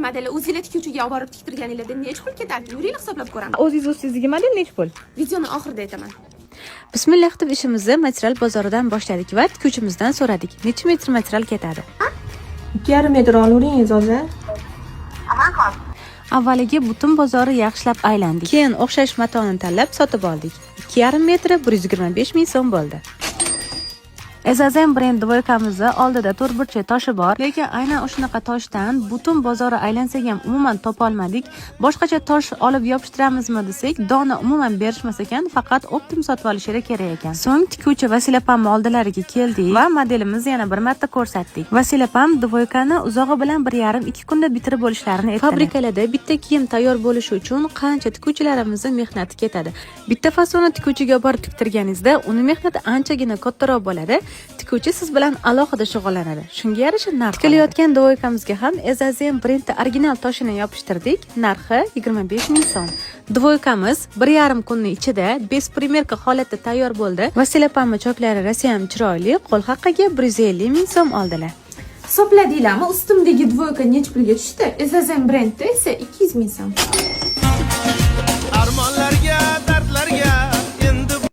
modeli o'zingizlar tikuvchiga olib borib tiktirganinglarda necha pul ketadi? Yuringlar hisoblab ko'ramiz. O'zingizdagi model nechi pul? Videoni oxirida aytaman. Bismillah deb ishimizni material bozoridan boshladik va tikuvchimizdan so'radik. Necha metr material ketadi? 2,5 metr olaveringlar hozir. Avvaliga butun bozorni yaxshilab aylandik. Keyin o'xshash matoni tanlab sotib oldik. 2,5 metri 125 ming so'm bo'ldi. Ezazem brend dvoykamizda oldida to'rtburchak toshi bor, lekin aynan o'shanaqa toshdan butun bozorni aylansak ham umuman topolmadik. Boshqacha tosh olib yopishtiramizmi desak, dona umuman berishmas ekan, faqat optim sotib olishga kerak ekan. So'ng tikuvchi Vasilapam oldilariga keldik va modelimizni yana bir marta ko'rsatdik. Vasilapam dvoykani uzog'i bilan 1,5-2 kunda bitirib bo'lishlarini aytdi. Fabrikalarda bitta kiyim tayyor bo'lishi uchun qancha tikuvchilarimizning mehnati ketadi. Bitta fasonni tikuvchiga borib tiktirganingizda, uni mehnati anchagina kattaroq bo'ladi. Tikuvchi siz bilan alohida shug'ullanadi. Shunga yarasha narx. Tikilayotgan dvoykamizga ham Ezazem brendi original toshini yopishtirdik. Narxi 25 ming so'm. Dvoykamiz 1,5 kunning ichida besprimerka holatda tayyor bo'ldi. Vasilapamma choklari rasiyam chiroyli, qo'l haqqiga 150 ming so'm oldilar. Hisobladinglarmi? Ustimdagi dvoyka necha pulga tushdi? Ezazem brendda esa 200 ming so'm.